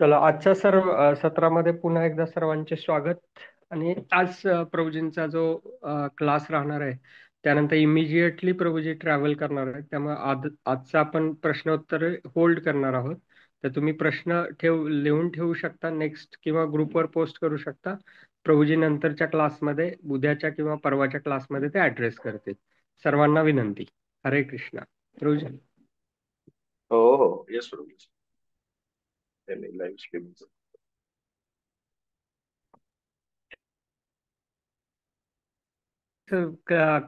चला आजच्या सत्रामध्ये पुन्हा एकदा सर्वांचे स्वागत. आणि आज प्रभूजींचा जो क्लास राहणार आहे, त्यानंतर इमिजिएटली प्रभूजी ट्रॅव्हल करणार आहे. त्यामुळे आजचा आपण प्रश्नोत्तर होल्ड करणार आहोत. तर तुम्ही प्रश्न लिहून ठेवू शकता, नेक्स्ट किंवा ग्रुपवर पोस्ट करू शकता. प्रभूजी नंतरच्या क्लासमध्ये, उद्याच्या किंवा परवाच्या क्लासमध्ये ते ऍड्रेस करतील. सर्वांना विनंती. हरे कृष्णा. प्रभूजी. हो हो, येस प्रभू. त्यांनी लाईव्ह स्ट्रीमिंग.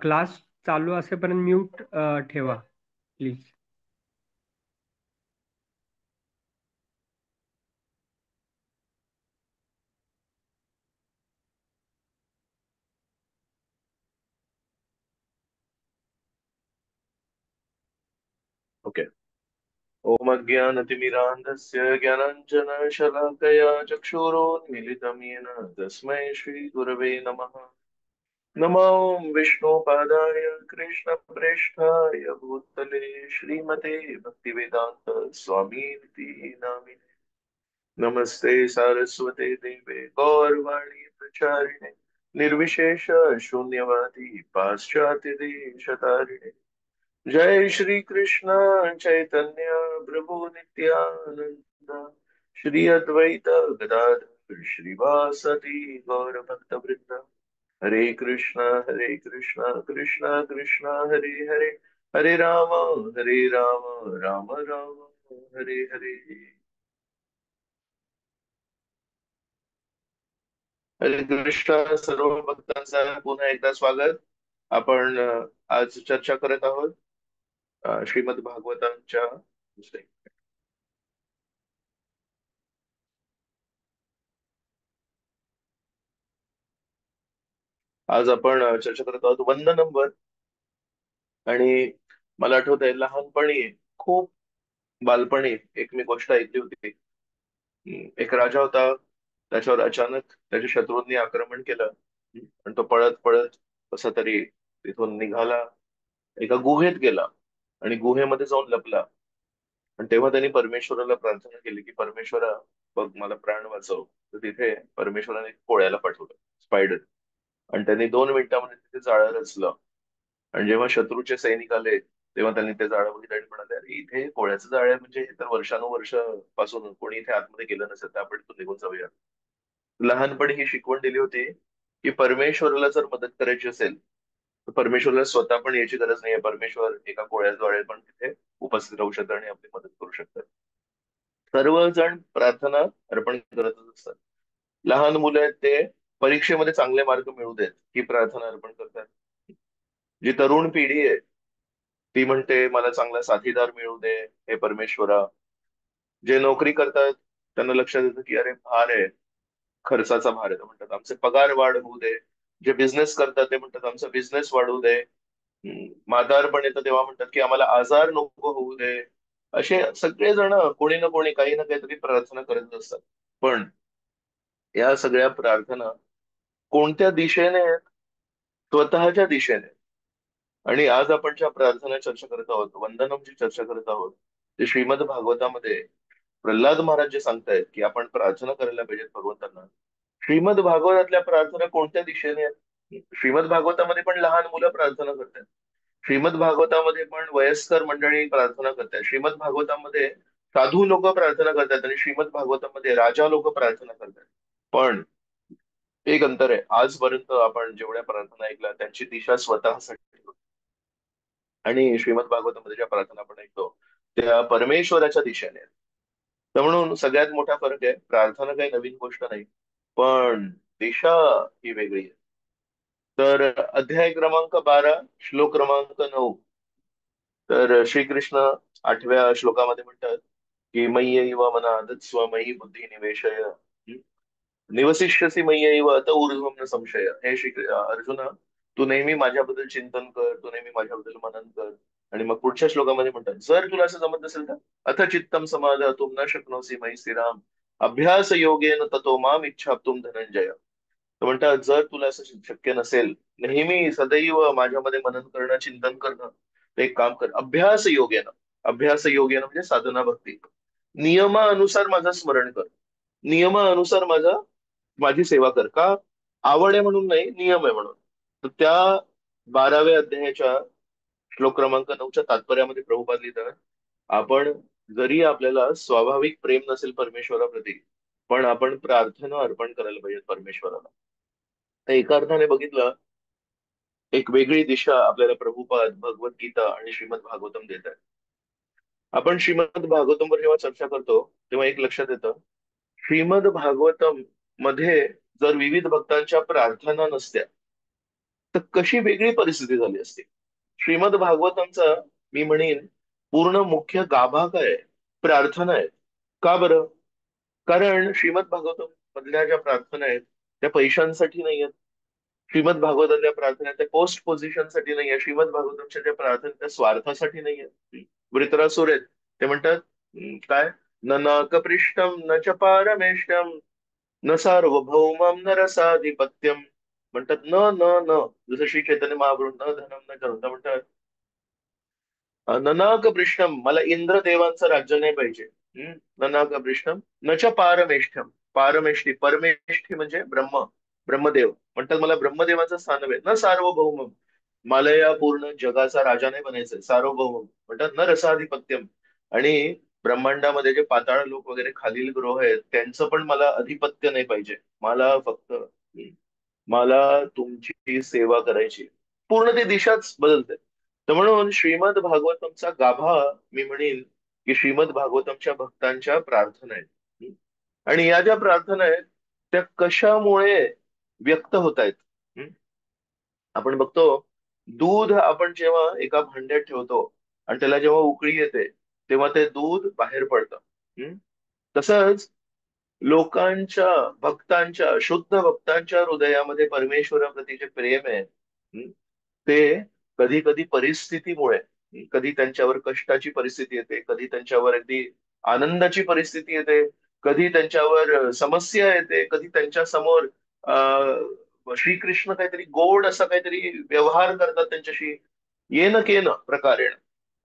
क्लास चालू असेपर्यंत म्यूट ठेवा प्लीज. ओके. ओम अज्ञानतिमिरान्धस्य ज्ञानाञ्जनशलाकया चक्षुरोन्मीलितं येन तस्मै श्रीगुरवे नमः. नमो विष्णुपादाय कृष्णप्रेष्ठाय भूतले श्रीमते भक्तिवेदान्त स्वामीति नामिने. नमस्ते सारस्वते देवे गौरवाणी प्रचारिणे निर्विशेष शून्यवादी पाश्चात्य देशतारिणे. जय श्री कृष्ण चैतन्य प्रभु नित्यानंद श्री अद्वैत गदाधर श्रीवासदि गौर भक्त वृंद. हरे कृष्ण कृष्ण कृष्ण हरे हरे, हरे राम राम राम हरे हरे. हरे कृष्ण सर्व भक्तांचं पुन्हा एकदा स्वागत. आपण आज चर्चा करत आहोत श्रीमद भागवतांच्या आज आपण चर्चा करत आहोत वंद नंबर. आणि मला आठवत आहे लहानपणी खूप बालपणी एक मी गोष्ट ऐकली होती. एक राजा होता, त्याच्यावर अचानक त्याच्या शत्रूंनी आक्रमण केलं. आणि तो पळत पळत कसा तरी तिथून निघाला, एका गुहेत गेला आणि गुहेमध्ये जाऊन लपला. आणि तेव्हा त्यांनी परमेश्वराला प्रार्थना केली की परमेश्वरा, बघ मला प्राण वाचव. तर तिथे परमेश्वराने कोळ्याला पाठवलं, स्पायडर. आणि त्यांनी 2 मिनिटांमध्ये तिथे जाळं रचलं. आणि जेव्हा शत्रूचे सैनिक आले तेव्हा त्यांनी ते जाळं बघितलं आणि म्हणाले, अरे इथे कोळ्याचं जाळं आहे, म्हणजे हे तर वर्षानुवर्ष पासून कोणी इथे आतमध्ये गेलं नसेल, तर आपण इथून निघून जाऊया. लहानपणी ही शिकवण दिली होती की परमेश्वराला जर मदत करायची असेल तर परमेश्वराला स्वतः पण याची गरज नाहीये. परमेश्वर एका कोळ्याद्वारे पण तिथे उपस्थित राहू शकतात आणि आपली मदत करू शकतात. सर्वजण प्रार्थना अर्पण करतच असतात. लहान मुलं आहेत ते परीक्षेमध्ये चांगले मार्क मिळू देत ही प्रार्थना अर्पण करतात. जी तरुण पिढी आहे ती म्हणते मला चांगला साथीदार मिळू दे हे परमेश्वरा. जे नोकरी करतात त्यांना लक्षात येतं की अरे भार आहे, खर्चाचा भार आहे, तर म्हणतात आमचे पगार वाढ होऊ दे. जे बिझनेस करतात ते म्हणतात आमचा बिझनेस वाढू दे. म्हातारपण येतं तेव्हा म्हणतात की आम्हाला आजार नको होऊ दे. असे सगळेजण कोणी ना कोणी काही ना काहीतरी प्रार्थना करत असतात. पण या सगळ्या प्रार्थना कोणत्या दिशेने आहेत? स्वतःच्या दिशेने. आणि आज आपण ज्या प्रार्थना चर्चा करत आहोत, वंदनमची चर्चा करत आहोत, ते श्रीमद भागवतामध्ये प्रल्हाद महाराज जे सांगतायत की आपण प्रार्थना करायला पाहिजे भगवंतांना. श्रीमद भागवतातल्या प्रार्थना कोणत्या दिशेने आहेत? श्रीमद भागवतामध्ये पण लहान मुलं प्रार्थना करतात. श्रीमद भागवतामध्ये पण वयस्कर मंडळी प्रार्थना करतात. श्रीमद भागवतामध्ये साधू लोक प्रार्थना करतात आणि श्रीमद भागवतामध्ये राजा लोक प्रार्थना करतात. पण एक अंतर आहे. आजपर्यंत आपण जेवढ्या प्रार्थना ऐकल्या त्यांची दिशा स्वतःसाठी होती. आणि श्रीमद भागवतामध्ये ज्या प्रार्थना आपण ऐकतो त्या परमेश्वराच्या दिशेने आहेत. तर म्हणून सगळ्यात मोठा फरक आहे, प्रार्थना काही नवीन गोष्ट नाही, पण दिशा ही वेगळी आहे. तर अध्याय क्रमांक 12 श्लोक क्रमांक 9. तर श्रीकृष्ण 8व्या श्लोकामध्ये म्हणतात की मय्यैव मनाधत्स्व मयी बुद्धी निवेशय निवसिष्यसि मय्यैव अत ऊर्ध्वं न संशय. हे अर्जुना, तू नेहमी माझ्याबद्दल चिंतन कर, तू नेहमी माझ्याबद्दल मनन कर. आणि मग पुढच्या श्लोकामध्ये म्हणतात जर तुला असं जमत नसेल तर अथ चित्तम समाधातुं न शक्नोसि मयि स्थिराम अभ्यास योगेन ततो माम इच्छाप्तुम धनंजय. तर म्हणतात जर तुला असं शक्य नसेल नेहमी सदैव माझ्यामध्ये मनन करणं, चिंतन करणं, तर एक काम कर, अभ्यास योगेन. अभ्यास योगेन म्हणजे साधना भक्ती. नियमानुसार माझं स्मरण कर. नियमानुसार माझी सेवा कर. का? आवड आहे म्हणून नाही, नियम आहे म्हणून. तर त्या 12व्या अध्यायाच्या श्लोक क्रमांक 9च्या तात्पर्यामध्ये प्रभुपाद लिहितात, आपण जरी आपल्याला स्वाभाविक प्रेम नसेल परमेश्वराप्रती, पण आपण प्रार्थना अर्पण करायला पाहिजे परमेश्वराला. तर एका अर्थाने बघितलं, एक वेगळी दिशा आपल्याला प्रभुपाद भगवद्गीता आणि श्रीमद भागवतम देत आहे. आपण श्रीमद भागवतमवर जेव्हा चर्चा करतो तेव्हा एक लक्षात येतं, श्रीमद भागवतम मध्ये जर विविध भक्तांच्या प्रार्थना नसत्या तर कशी वेगळी परिस्थिती झाली असती. श्रीमद भागवतमचा, मी म्हणेन, पूर्ण मुख्य गाभा काय आहे? प्रार्थना आहे. का बरं? कारण श्रीमद भागवतम मधल्या ज्या प्रार्थना आहेत त्या पैशांसाठी नाही आहेत. श्रीमद भागवतातल्या प्रार्थना त्या पोस्ट पोझिशनसाठी नाही आहे. श्रीमद भागवतमच्या ज्या प्रार्थना त्या स्वार्थासाठी नाही आहेत. वृत्रासुर आहेत, ते म्हणतात काय, न नाकपृष्ठम न च पारमेष्टम न सार्वभौमम न रसाधिपत्यम. म्हणतात न न न, जसं श्री चैतन्य महाप्रभू न धनम न करता म्हणतात, ननाक पृष्ठम, मला इंद्रदेवांचं राज्य नाही पाहिजे. ननाक पृष्ठम न च पारमेष्ठ्यम, पारमेष्ठी, परमेष्ठी म्हणजे ब्रह्मदेव म्हणतात, मला ब्रह्मदेवाचं स्थान हवे. न सार्वभौम, मला या पूर्ण जगाचा राजा नाही बनायचंय. सार्वभौम म्हणतात न रसाधिपत्यम, आणि ब्रह्मांडामध्ये जे पाताळ लोक वगैरे खालील ग्रह आहेत त्यांचं पण मला अधिपत्य नाही पाहिजे. मला फक्त मला तुमची सेवा करायची. पूर्ण ती दिशाच बदलते. तर म्हणून श्रीमद भागवतमचा गाभा, मी म्हणेन की श्रीमद भागवतमच्या भक्तांच्या प्रार्थना आहेत. आणि या ज्या प्रार्थना आहेत त्या कशामुळे व्यक्त होत आहेत? आपण बघतो, दूध आपण जेव्हा एका भांड्यात ठेवतो आणि त्याला जेव्हा उकळी येते तेव्हा ते दूध बाहेर पडतं. तसंच लोकांच्या, भक्तांच्या, शुद्ध भक्तांच्या हृदयामध्ये परमेश्वराप्रती जे प्रेम आहे, ते कधी कधी परिस्थितीमुळे, कधी त्यांच्यावर कष्टाची परिस्थिती येते, कधी त्यांच्यावर अगदी आनंदाची परिस्थिती येते, कधी त्यांच्यावर समस्या येते, कधी त्यांच्या समोर श्रीकृष्ण काहीतरी गोड असा काहीतरी व्यवहार करतात त्यांच्याशी, येन केन प्रकारेण,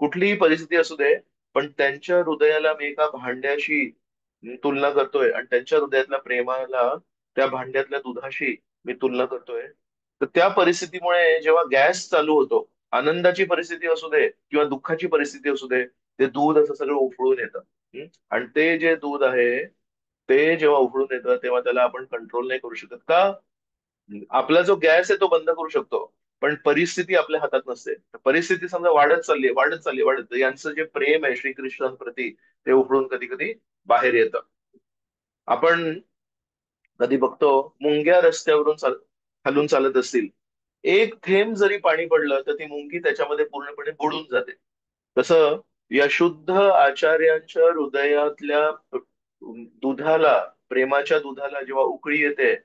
कुठलीही परिस्थिती असू दे, पण त्यांच्या हृदयाला मी एका भांड्याशी तुलना करतोय आणि त्यांच्या हृदयातल्या प्रेमाला त्या भांड्यातल्या दुधाशी मी तुलना करतोय. तर त्या परिस्थितीमुळे जेव्हा गॅस चालू होतो, आनंदाची परिस्थिती असू दे किंवा दुःखाची परिस्थिती असू दे, ते दूध असं सगळं उफळून येतं. आणि ते जे दूध आहे ते जेव्हा उफळून येतं तेव्हा त्याला आपण कंट्रोल नाही करू शकत. का? आपला जो गॅस आहे तो बंद करू शकतो, पण परिस्थिती आपल्या हातात नसते. तर परिस्थिती समजा वाढत चालली, वाढत चालली, वाढत चालली, यांचं जे प्रेम आहे श्रीकृष्णांप्रती ते उफळून कधी कधी बाहेर येतं. आपण कधी बघतो, मुंग्या रस्त्यावरून खालून चालत असतील, एक थेंब जरी पाणी पडलं तर ती मुंगी त्याच्यामध्ये पूर्णपणे बुडून जाते. तसं या शुद्ध आचार्यांच्या हृदयातल्या दुधाला, प्रेमाच्या दुधाला जेव्हा उकळी येते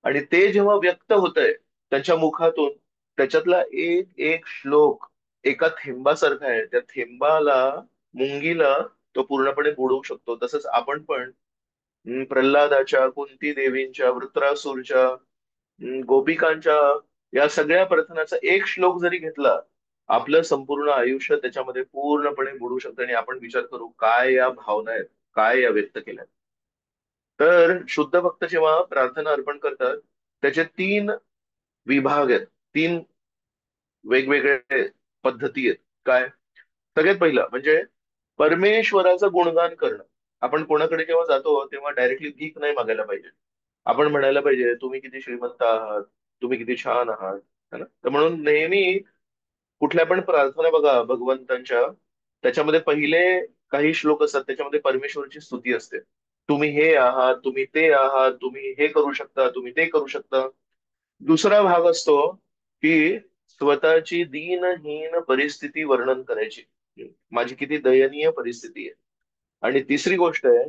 आणि ते जेव्हा व्यक्त होतंय त्यांच्या मुखातून, त्याच्यातला एक एक श्लोक एका थेंबासारखा आहे. त्या थेंबाला, मुंगीला तो पूर्णपणे बुडवू शकतो. तसंच आपण पण प्रल्हादाच्या, कुंती देवींच्या, वृत्रासुरच्या, गोपिकांच्या या सगळ्या प्रार्थनाचा एक श्लोक जरी घेतला, आपलं संपूर्ण आयुष्य त्याच्यामध्ये पूर्णपणे बुडू शकतं. आणि आपण विचार करू काय या भावना आहेत, काय या व्यक्त केल्या. तर शुद्ध भक्त जेव्हा प्रार्थना अर्पण करतात त्याचे तीन विभाग आहेत, तीन वेगवेगळे पद्धती आहेत. काय? सगळ्यात पहिलं म्हणजे परमेश्वराचं गुणगान करणं. आपण कोणाकडे जेव्हा जातो तेव्हा डायरेक्टली भीक नाही मागायला पाहिजे. आपण म्हणायला पाहिजे, तुम्ही किती श्रीमंत आहात, तुम्ही किती छान आहात, है ना? तर म्हणून नेहमी कुठल्या पण प्रार्थना बघा भगवंतांच्या, त्याच्यामध्ये पहिले काही श्लोक असतात त्याच्यामध्ये परमेश्वराची स्तुती असते. तुम्ही हे आहात, तुम्ही ते आहात, तुम्ही हे करू शकता, तुम्ही ते करू शकता. दुसरा भाग असतो की स्वतःची दीनहीन परिस्थिती वर्णन करायची. माझी किती दयनीय परिस्थिती आहे. आणि तिसरी गोष्ट आहे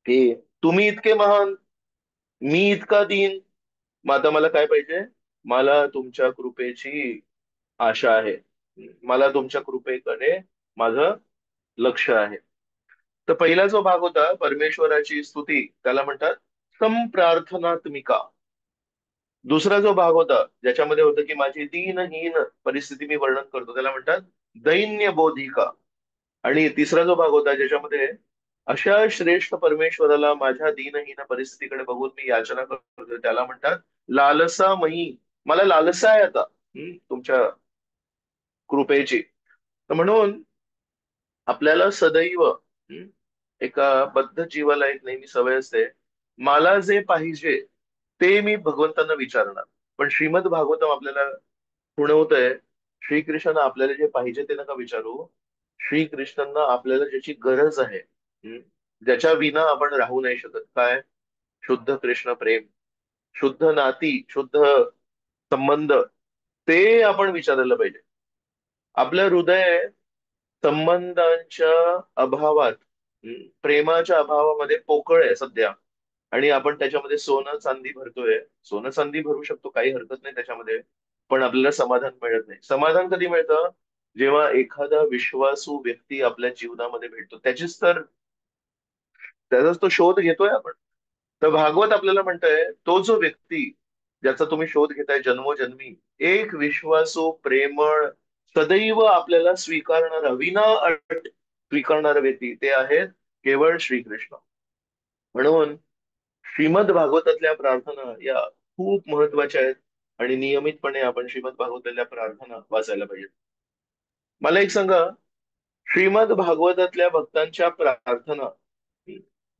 की तुम्ही इतके महान, मी इतका दीन, मग आता मला काय पाहिजे? मला तुमच्या कृपेची आशा आहे. मला तुमच्या कृपेकडे माझं लक्ष आहे. तर पहिला जो भाग होता परमेश्वराची स्तुती, त्याला म्हणतात संप्रार्थनात्मिका. दुसरा जो भाग होता ज्याच्यामध्ये होतं की माझी दीनहीन परिस्थिती मी वर्णन करतो, त्याला म्हणतात दैन्य बोधिका. आणि तिसरा जो भाग होता ज्याच्यामध्ये अशा श्रेष्ठ परमेश्वराला माझ्या दीनहीन परिस्थितीकडे बघून मी याचना करतोय, त्याला म्हणतात लालसा मही. मला लालसा आहे आता तुमच्या कृपेची. तर म्हणून आपल्याला सदैव एका बद्ध जीवाला एक नेहमी सवय असते, मला जे पाहिजे ते मी भगवंतांना विचारणार. पण श्रीमद भागवतम आपल्याला खुणवतंय, श्रीकृष्णांना आपल्याला जे पाहिजे ते नका विचारू. श्रीकृष्णांना आपल्याला ज्याची गरज आहे, ज्याच्या विना आपण राहू नाही शकत, काय? शुद्ध कृष्ण प्रेम, शुद्ध नाती, शुद्ध संबंध, ते आपण विचारायला पाहिजे. आपलं हृदय संबंधांच्या अभावात, प्रेमाच्या अभावामध्ये पोकळ आहे सध्या. आणि आपण त्याच्यामध्ये सोनं चांदी भरतोय. सोनं चांदी भरू शकतो, काही हरकत नाही त्याच्यामध्ये. पण आपल्याला समाधान मिळत नाही. समाधान कधी मिळतं? जेव्हा एखादा विश्वासू व्यक्ती आपल्या जीवनामध्ये भेटतो, त्याचाच तो शोध घेतोय आपण. तर भागवत आपल्याला म्हणतंय, तो जो व्यक्ती ज्याचा तुम्ही शोध घेताय जन्मोजन्मी, एक विश्वासू प्रेमळ सदैव आपल्याला स्वीकारणारा, विना अट स्वीकारणारा व्यक्ती, ते आहेत केवळ श्रीकृष्ण. म्हणून श्रीमद भागवतातल्या प्रार्थना या खूप महत्वाच्या आहेत. आणि नियमितपणे आपण श्रीमद भागवतातल्या प्रार्थना वाचायला पाहिजे. मला एक सांगा, श्रीमद भागवतातल्या भक्तांच्या प्रार्थना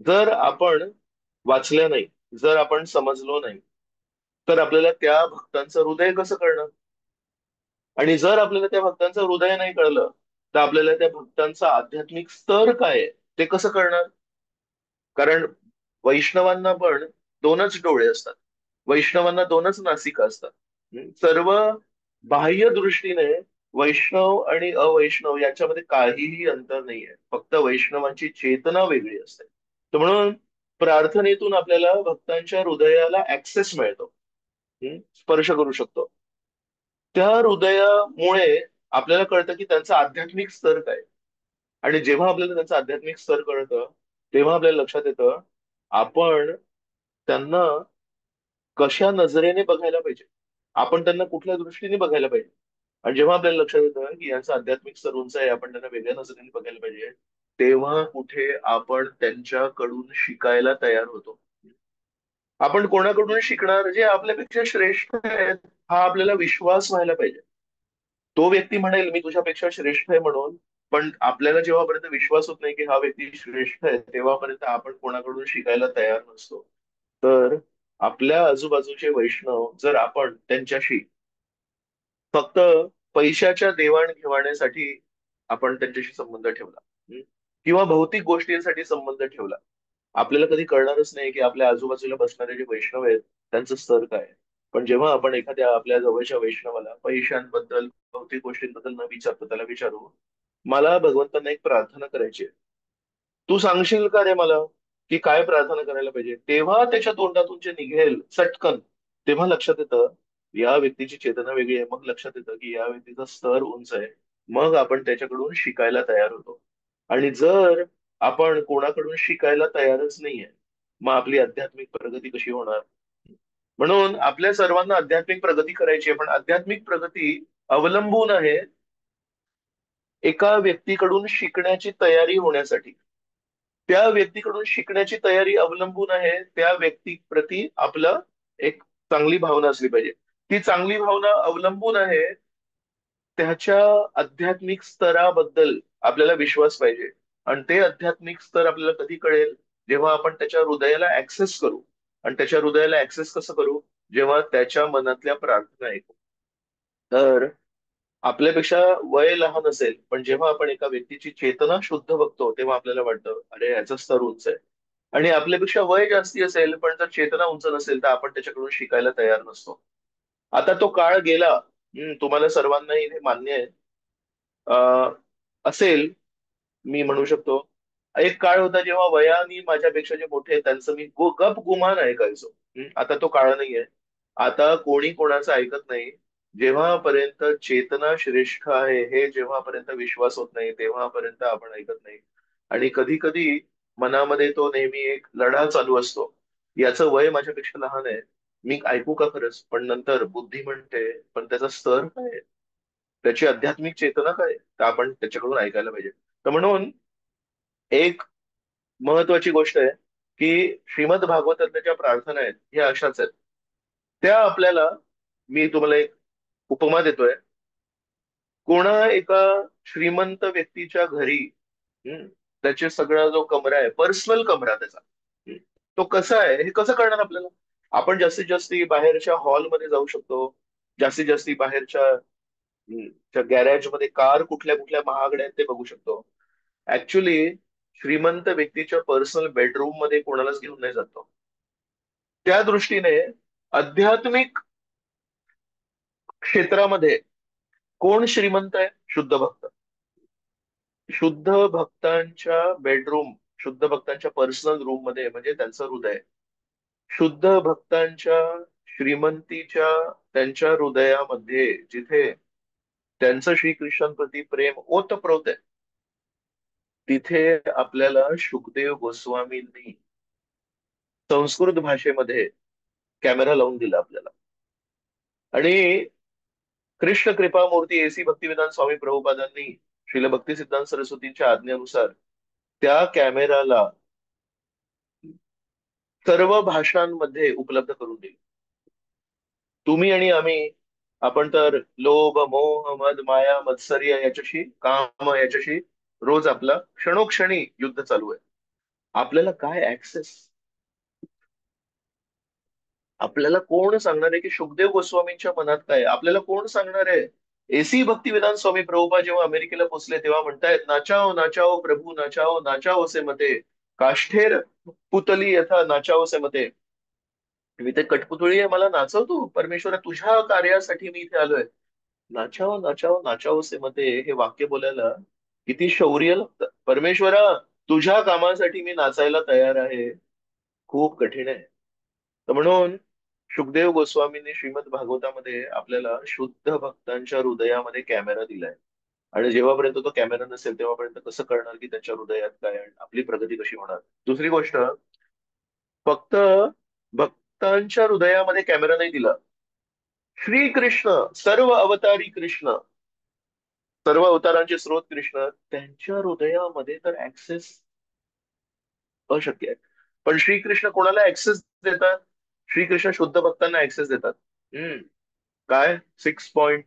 जर आपण वाचल्या नाही, जर आपण समजलो नाही, तर आपल्याला त्या भक्तांचं हृदय कसं कळणार? आणि जर आपल्याला त्या भक्तांचं हृदय नाही कळलं, तर आपल्याला त्या भक्तांचा आध्यात्मिक स्तर काय आहे ते कसं कळणार? कारण वैष्णवांना पण दोनच डोळे असतात, वैष्णवांना दोनच नासिका असतात. सर्व बाह्य दृष्टीने वैष्णव आणि अवैष्णव याच्यामध्ये काहीही अंतर नाहीये, फक्त वैष्णवांची चेतना वेगळी असते. तर म्हणून प्रार्थनेतून आपल्याला भक्तांच्या हृदयाला ऍक्सेस मिळतो, स्पर्श करू शकतो. त्या हृदयामुळे आपल्याला कळतं की त्यांचा आध्यात्मिक स्तर काय. आणि जेव्हा आपल्याला त्यांचं आध्यात्मिक स्तर कळतं, तेव्हा आपल्याला लक्षात येतं आपण त्यांना कशा नजरेने बघायला पाहिजे, आपण त्यांना कुठल्या दृष्टीने बघायला पाहिजे. आणि जेव्हा आपल्याला लक्षात येतं की यांचं आध्यात्मिक स्तर उंच आहे, आपण त्यांना वेगळ्या नजरेने बघायला पाहिजे, तेव्हा कुठे आपण त्यांच्याकडून शिकायला तयार होतो. आपण कोणाकडून शिकणार? जे आपल्यापेक्षा श्रेष्ठ आहेत, हा आपल्याला विश्वास व्हायला पाहिजे. तो व्यक्ती म्हणेल मी तुझ्यापेक्षा श्रेष्ठ आहे म्हणून. पण आपल्याला जेव्हापर्यंत विश्वास होत नाही की हा व्यक्ती श्रेष्ठ आहे, तेव्हापर्यंत आपण कोणाकडून शिकायला तयार नसतो. तर आपल्या आजूबाजूचे वैष्णव जर आपण त्यांच्याशी फक्त पैशाच्या देवाणघेवाणीसाठी आपण त्यांच्याशी संबंध ठेवला, हं? किंवा भौतिक गोष्टींसाठी संबंध ठेवला, आपल्याला कधी कळणारच नाही की आपल्या आजूबाजूला बसणारे जे वैष्णव आहेत त्यांचं स्तर काय आहे. पण जेव्हा आपण एखाद्या आपल्या जवळच्या वैष्णवाला पैशांबद्दल, भौतिक गोष्टींबद्दल न विचारतो, त्याला विचारू, मला भगवंतांना एक प्रार्थना करायची आहे, तू सांगशील का रे मला की काय प्रार्थना करायला पाहिजे? तेव्हा त्याच्या तोंडातून जे निघेल चटकन, तेव्हा लक्षात येतं या व्यक्तीची चेतना वेगळी आहे. मग लक्षात येतं की या व्यक्तीचा स्तर उंच आहे. मग आपण त्याच्याकडून शिकायला तयार होतो. आणि जर आपण कोणाकडून शिकायला तयारच नाहीये, मग आपली आध्यात्मिक प्रगती कशी होणार? म्हणून आपल्या सर्वांना आध्यात्मिक प्रगती करायची आहे, पण आध्यात्मिक प्रगती अवलंबून आहे एका व्यक्तीकडून शिकण्याची तयारी होण्यासाठी. त्या व्यक्तीकडून शिकण्याची तयारी अवलंबून आहे त्या व्यक्तीप्रती आपलं एक चांगली भावना असली पाहिजे. ती चांगली भावना अवलंबून आहे त्याच्या आध्यात्मिक स्तराबद्दल आपल्याला विश्वास पाहिजे. आणि ते आध्यात्मिक स्तर आपल्याला कधी कळेल? जेव्हा आपण त्याच्या हृदयाला ऍक्सेस करू. आणि त्याच्या हृदयाला ऍक्सेस कसं करू? जेव्हा त्याच्या मनातल्या प्रार्थना ऐकू. तर आपल्यापेक्षा वय लहान असेल, पण जेव्हा आपण एका व्यक्तीची चेतना शुद्ध बघतो, तेव्हा आपल्याला वाटतं अरे याचा स्तर उंच आहे. आणि आपल्यापेक्षा वय जास्ती असेल, पण जर चेतना उंच नसेल, तर आपण त्याच्याकडून शिकायला तयार नसतो. आता तो काळ गेला. तुम्हाला सर्वांनाही हे मान्य आहे. अं, असेल, मी म्हणू शकतो, एक काळ होता जेव्हा वयाने माझ्यापेक्षा जे मोठे आहेत त्यांचं मी गप गुमान ऐकायचो. आता तो काळ नाहीये. आता कोणी कोणाचं ऐकत नाही. जेव्हापर्यंत चेतना श्रेष्ठ आहे हे जेव्हापर्यंत विश्वास होत नाही, तेव्हापर्यंत आपण ऐकत नाही. आणि कधी कधी मनामध्ये तो नेहमी एक लढा चालू असतो, याचं वय माझ्यापेक्षा लहान आहे, मी ऐकू का खरंच? पण नंतर बुद्धी म्हणते पण त्याचा स्तर काय आहे? त्याची आध्यात्मिक चेतना काय आहे? तर आपण त्याच्याकडून ऐकायला पाहिजे. तर म्हणून एक महत्वाची गोष्ट आहे की श्रीमद भागवतातल्या ज्या प्रार्थना आहेत ह्या अशाच आहेत. त्या आपल्याला, मी तुम्हाला एक उपमा देतोय. कोणा एका श्रीमंत व्यक्तीच्या घरी, हम्म, त्याचे सगळा जो कमरा आहे, पर्सनल कमरा त्याचा, तो कसा आहे हे कसं कळणार आपल्याला? आपण जास्तीत जास्त बाहेरच्या हॉलमध्ये जाऊ शकतो, जास्तीत जास्त बाहेरच्या गॅरेज मध्ये कार कुठल्या कुठल्या महागड्या आहेत ते बघू शकतो. ऍक्च्युली श्रीमंत व्यक्तीच्या पर्सनल बेडरूम मध्ये कोणालाच घेऊन नाही जातो. त्या दृष्टीने आध्यात्मिक क्षेत्रामध्ये कोण श्रीमंत आहे? शुद्ध भक्त. शुद्ध भक्तांच्या बेडरूम, शुद्ध भक्तांच्या पर्सनल रूम मध्ये म्हणजे त्यांचं हृदय, शुद्ध भक्तांच्या श्रीमंतीच्या त्यांच्या हृदयामध्ये जिथे त्यांचं श्रीकृष्णांप्रती प्रेम ओतप्रोत आहे, तिथे आपल्याला शुकदेव गोस्वामींनी संस्कृत भाषेमध्ये कॅमेरा लावून दिला आपल्याला. आणि कृष्ण कृपामूर्ती एसी भक्तिवेदांत स्वामी प्रभुपादांनी श्रील भक्ती सिद्धांत सरस्वतींच्या आज्ञेनुसार त्या कॅमेराला सर्व भाषांमध्ये उपलब्ध करून दिली. तुम्ही आणि आम्ही, आपण तर लोभ मोह मद माया मत्सर्य याच्याशी, काम याच्याशी रोज आपला क्षणोक्षणी युद्ध चालू आहे. आपल्याला काय ऍक्सेस? आपल्याला कोण सांगणार आहे की सुखदेव गोस्वामींच्या मनात काय आहे? आपल्याला कोण सांगणार आहे? एसी भक्तिवेदांत स्वामी प्रभुपा जेव्हा अमेरिकेला पोहोचले तेव्हा म्हणतायत, नाचाओ नाचाओ प्रभू नाचाओ नाचाओ से मते, काष्ठेर पुतली यथा नाचाओ से मते. मी ते कठपुतळी आहे, मला नाचव तू परमेश्वरा, तुझ्या कार्यासाठी मी इथे आलोय. नाचाओ नाचाओ नाचाओ से मते हे वाक्य बोलायला किती शौर्य लागतं. परमेश्वरा, तुझ्या कामासाठी मी नाचायला तयार आहे. खूप कठीण आहे. तर म्हणून शुकदेव गोस्वामींनी श्रीमद भागवतामध्ये आपल्याला शुद्ध भक्तांच्या हृदयामध्ये कॅमेरा दिलाय. आणि जेव्हापर्यंत तो कॅमेरा नसेल तेव्हापर्यंत कसं कळणार की त्यांच्या हृदयात काय आणि आपली प्रगती कशी होणार? दुसरी गोष्ट, फक्त भक्तांच्या हृदयामध्ये कॅमेरा नाही दिला. श्रीकृष्ण, सर्व अवतारी कृष्ण, सर्व अवतारांचे स्रोत कृष्ण, त्यांच्या हृदयामध्ये तर ऍक्सेस अशक्य आहे. पण श्रीकृष्ण कोणाला ऍक्सेस देतात? श्रीकृष्ण शुद्ध भक्तांना ऍक्सेस देतात. काय 6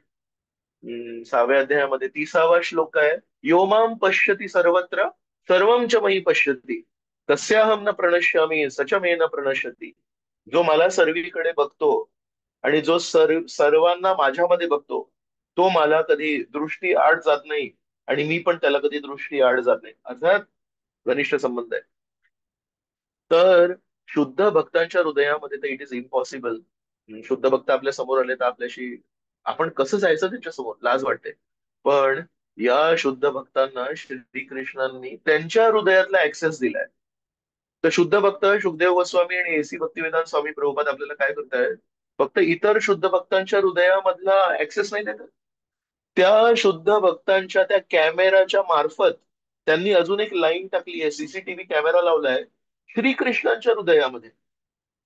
6व्या अध्यायामध्ये 30वा श्लोक आहे. योमाम पश्यति सर्वत्र सर्वम च मयि पश्यति तस्याहम न प्रणश्यामी सच मे न प्रणश्यति. जो मला सर्वीकडे बघतो आणि जो सर्वांना माझ्यामध्ये बघतो, तो मला कधी दृष्टी आड जात नाही आणि मी पण त्याला कधी दृष्टी आड जात नाही. अर्थात घनिष्ठ संबंध आहे. तर शुद्ध भक्तांच्या हृदयामध्ये तर इट इज इम्पॉसिबल. शुद्ध भक्त आपल्या समोर आले तर आपल्याशी आपण कसं जायचं त्यांच्या समोर? लाज वाटते. पण या शुद्ध भक्तांना श्रीकृष्णांनी त्यांच्या हृदयातला ऍक्सेस दिलाय. तर शुद्ध भक्त शुकदेव गोस्वामी आणि एसी भक्तिवेदांत स्वामी प्रभुपाद आपल्याला काय करतायत? फक्त इतर शुद्ध भक्तांच्या हृदयामधला ऍक्सेस नाही देतात, त्या शुद्ध भक्तांच्या त्या कॅमेराच्या मार्फत त्यांनी अजून एक लाईन टाकली आहे, सीसीटीव्ही कॅमेरा लावलाय श्रीकृष्णांच्या हृदयामध्ये.